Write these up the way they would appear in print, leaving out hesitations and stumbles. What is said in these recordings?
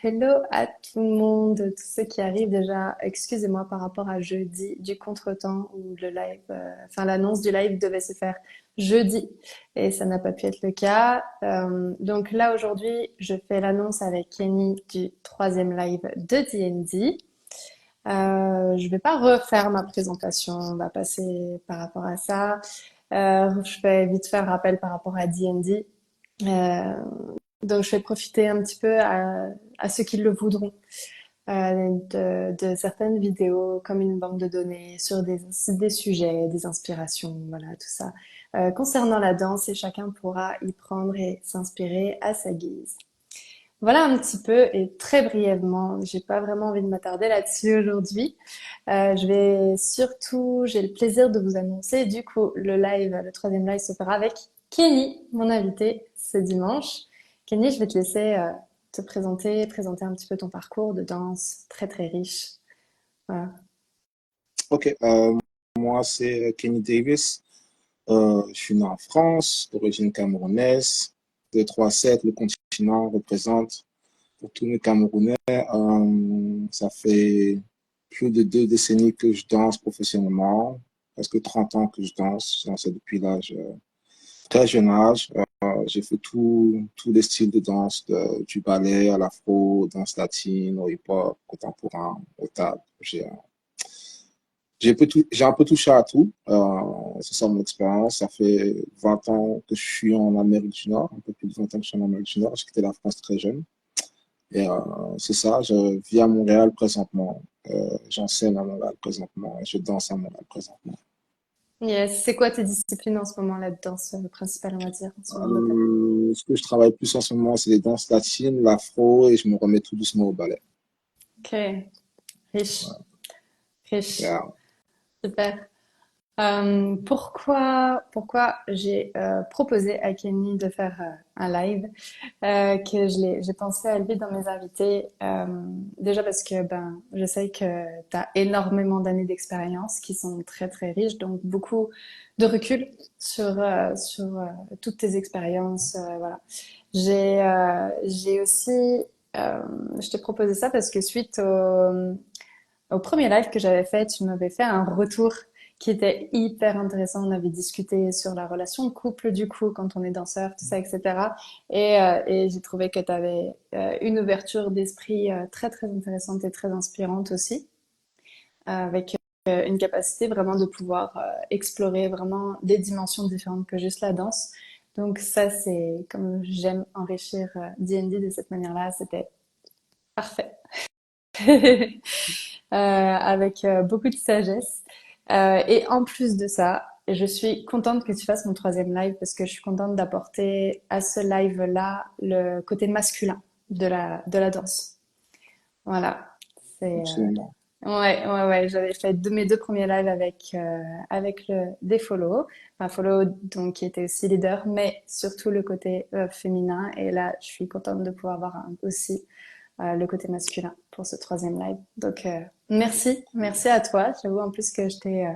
Hello à tout le monde, tous ceux qui arrivent déjà. Excusez-moi par rapport à jeudi du contretemps où le live, enfin l'annonce du live devait se faire jeudi et ça n'a pas pu être le cas. Donc là aujourd'hui, je fais l'annonce avec Kenny du troisième live de D&D. Je vais pas refaire ma présentation, on va passer par rapport à ça. Je fais vite faire rappel par rapport à D&D. Euh, donc, je vais profiter un petit peu à ceux qui le voudront de certaines vidéos comme une banque de données sur des sujets, des inspirations, voilà, tout ça. Concernant la danse, et chacun pourra y prendre et s'inspirer à sa guise. Voilà un petit peu et très brièvement, j'ai pas vraiment envie de m'attarder là-dessus aujourd'hui. J'ai le plaisir de vous annoncer, du coup, le troisième live se fera avec Kenny, mon invité, ce dimanche. Kenny, je vais te laisser te présenter un petit peu ton parcours de danse très très riche. Voilà. Ok, moi c'est Kenny Davis. Je suis né en France, d'origine camerounaise. 237, le continent représente pour tous les Camerounais. Ça fait plus de 2 décennies que je danse professionnellement, presque 30 ans que je danse. Je danse depuis l'âge très jeune âge. J'ai fait tous les styles de danse, du ballet à l'afro, danse latine, au hip-hop, contemporain, au tap. J'ai un peu touché à tout. C'est ça mon expérience. Ça fait 20 ans que je suis en Amérique du Nord, un peu plus de 20 ans que je suis en Amérique du Nord. J'ai quitté la France très jeune. Et c'est ça, je vis à Montréal présentement. J'enseigne à Montréal présentement et je danse à Montréal présentement. Yes. C'est quoi tes disciplines en ce moment, la danse principale, on va dire, en ce moment de ta vie? Ce que je travaille plus en ce moment, c'est les danses latines, l'afro, et je me remets tout doucement au ballet. Ok, riche, riche, Yeah. super. Pourquoi j'ai proposé à Kenny de faire un live, j'ai pensé à lui dans mes invités, déjà parce que ben je sais que tu as énormément d'années d'expérience qui sont très très riches, donc beaucoup de recul sur toutes tes expériences, voilà. J'ai aussi je t'ai proposé ça parce que suite au premier live que j'avais fait, tu m'avais fait un retour qui était hyper intéressant. On avait discuté sur la relation de couple du coup quand on est danseur, tout ça, etc. Et j'ai trouvé que tu avais une ouverture d'esprit très très intéressante et très inspirante aussi, avec une capacité vraiment de pouvoir explorer vraiment des dimensions différentes que juste la danse. Donc ça, c'est comme j'aime enrichir D&D de cette manière-là, c'était parfait. Avec beaucoup de sagesse. Et en plus de ça, je suis contente que tu fasses mon troisième live parce que je suis contente d'apporter à ce live-là le côté masculin de la danse. Voilà. C'est, Absolument. ouais. J'avais fait mes deux premiers lives avec des follow. Enfin, follow, donc, qui était aussi leader, mais surtout le côté féminin. Et là, je suis contente de pouvoir avoir aussi le côté masculin pour ce troisième live. Donc, merci à toi. J'avoue en plus que je t'ai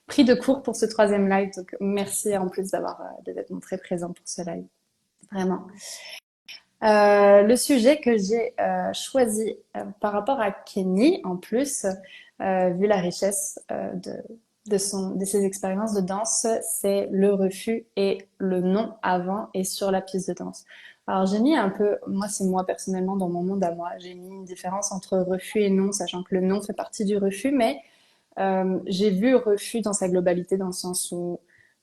pris de court pour ce troisième live. Donc, merci en plus de t'être montré présent pour ce live. Vraiment. Le sujet que j'ai choisi par rapport à Kenny, en plus, vu la richesse de ses expériences de danse, c'est le refus et le non avant et sur la piste de danse. Alors j'ai mis un peu, moi c'est moi personnellement dans mon monde à moi, j'ai mis une différence entre refus et non, sachant que le non fait partie du refus, mais j'ai vu refus dans sa globalité dans le sens où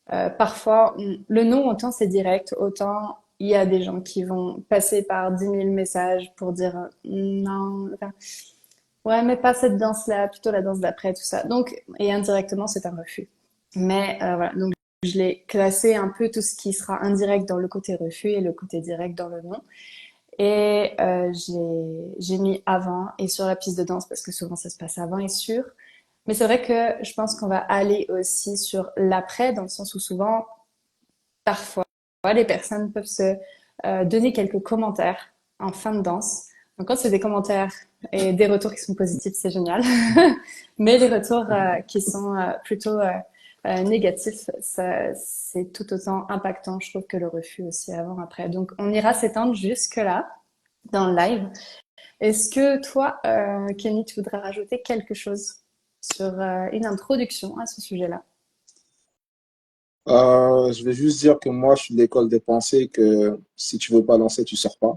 parfois, le non, autant c'est direct, autant il y a des gens qui vont passer par 10 000 messages pour dire non, enfin, ouais, mais pas cette danse-là, plutôt la danse d'après, tout ça. Donc, et indirectement, c'est un refus. Mais voilà, donc je l'ai classé un peu tout ce qui sera indirect dans le côté refus et le côté direct dans le non. Et j'ai mis avant et sur la piste de danse parce que souvent ça se passe avant et sur. Mais c'est vrai que je pense qu'on va aller aussi sur l'après dans le sens où souvent parfois, les personnes peuvent se donner quelques commentaires en fin de danse. Donc, quand c'est des commentaires et des retours qui sont positifs, c'est génial. Mais les retours qui sont plutôt négatifs, c'est tout autant impactant, je trouve, que le refus aussi avant, après. Donc, on ira s'étendre jusque-là dans le live. Est-ce que toi, Kenny, tu voudrais rajouter quelque chose sur une introduction à ce sujet-là? Je vais juste dire que moi, je suis de l'école des pensées que si tu veux pas lancer, tu sors pas.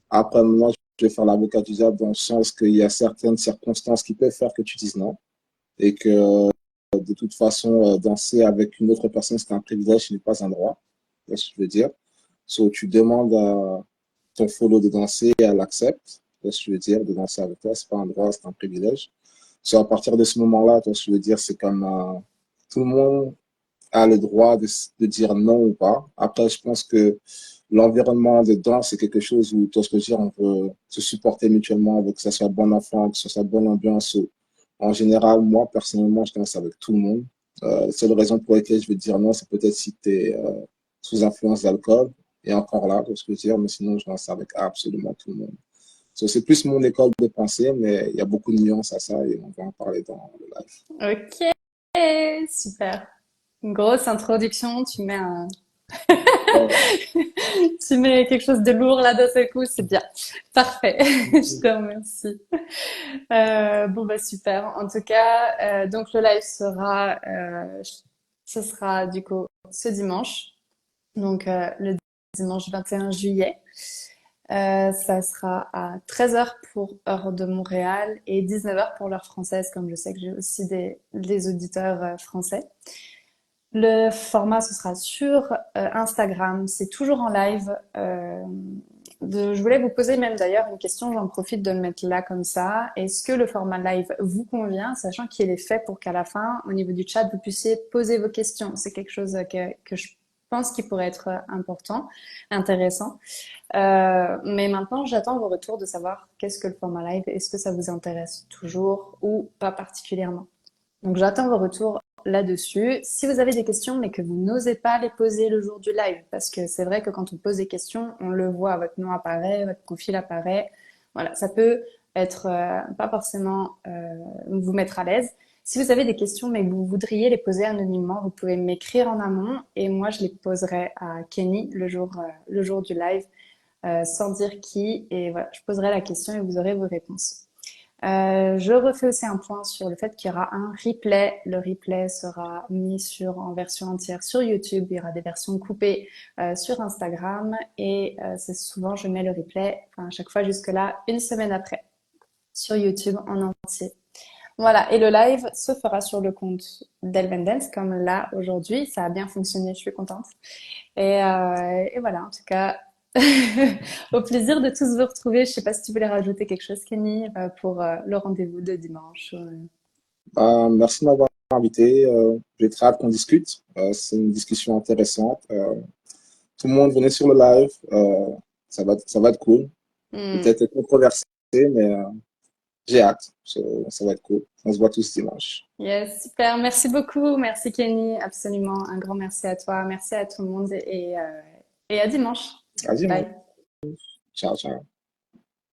Après, moi, je vais faire l'avocat du diable dans le sens qu'il y a certaines circonstances qui peuvent faire que tu dises non et que de toute façon, danser avec une autre personne, c'est un privilège, ce n'est pas un droit. C'est ce que je veux dire. So, tu demandes à ton follow de danser et elle accepte. C'est ce que je veux dire, de danser avec toi, c'est pas un droit, c'est un privilège. So, à partir de ce moment-là, ce que je veux dire, c'est comme tout le monde a le droit de dire non ou pas. Après, je pense que l'environnement de danse, c'est quelque chose où, tout ce que je veux dire, on peut se supporter mutuellement, que ce soit bon enfant, que ce soit bonne ambiance. En général, moi, personnellement, je danse avec tout le monde. La seule raison pour laquelle je vais te dire non, c'est peut-être si tu es sous influence d'alcool. Et encore là, tout ce que je veux dire, mais sinon, je danse avec absolument tout le monde. So, c'est plus mon école de pensée, mais il y a beaucoup de nuances à ça et on va en parler dans le live. Ok, super. Une grosse introduction, Ouais. tu mets quelque chose de lourd là d'un seul coup, c'est bien. Parfait, je te remercie. Bon bah super. En tout cas, donc le live ce sera du coup ce dimanche, donc le dimanche 21 juillet. Ça sera à 13 heures pour heure de Montréal et 19 heures pour l'heure française, comme je sais que j'ai aussi des auditeurs français. Le format, ce sera sur Instagram. C'est toujours en live. Je voulais vous poser même d'ailleurs une question. J'en profite de le mettre là comme ça. Est-ce que le format live vous convient, sachant qu'il est fait pour qu'à la fin, au niveau du chat, vous puissiez poser vos questions. C'est quelque chose que je pense qui pourrait être important, intéressant. Mais maintenant, j'attends vos retours de savoir qu'est-ce que le format live. Est-ce que ça vous intéresse toujours ou pas particulièrement? Donc j'attends vos retours là-dessus. Si vous avez des questions mais que vous n'osez pas les poser le jour du live, parce que c'est vrai que quand on pose des questions, on le voit, votre nom apparaît, votre profil apparaît. Voilà, ça peut être pas forcément vous mettre à l'aise. Si vous avez des questions mais que vous voudriez les poser anonymement, vous pouvez m'écrire en amont et moi je les poserai à Kenny le jour du live sans dire qui et voilà, je poserai la question et vous aurez vos réponses. Je refais aussi un point sur le fait qu'il y aura un replay. Le replay sera mis en version entière sur YouTube. Il y aura des versions coupées sur Instagram et c'est souvent je mets le replay, enfin, à chaque fois jusque-là, une semaine après sur YouTube en entier. Voilà, et le live se fera sur le compte d'Elven Dance comme là aujourd'hui. Ça a bien fonctionné, je suis contente. Et voilà, en tout cas, au plaisir de tous vous retrouver. Je sais pas si tu voulais rajouter quelque chose, Kenny, pour le rendez-vous de dimanche. Merci de m'avoir invité. J'ai très hâte qu'on discute. C'est une discussion intéressante. Tout le monde venait sur le live. Ça va être cool. Hmm. Peut-être controversé, mais j'ai hâte. Ça va être cool. On se voit tous dimanche. Yes, super. Merci beaucoup. Merci, Kenny. Absolument. Un grand merci à toi. Merci à tout le monde et à dimanche. À dimanche. Bye. Ciao, ciao.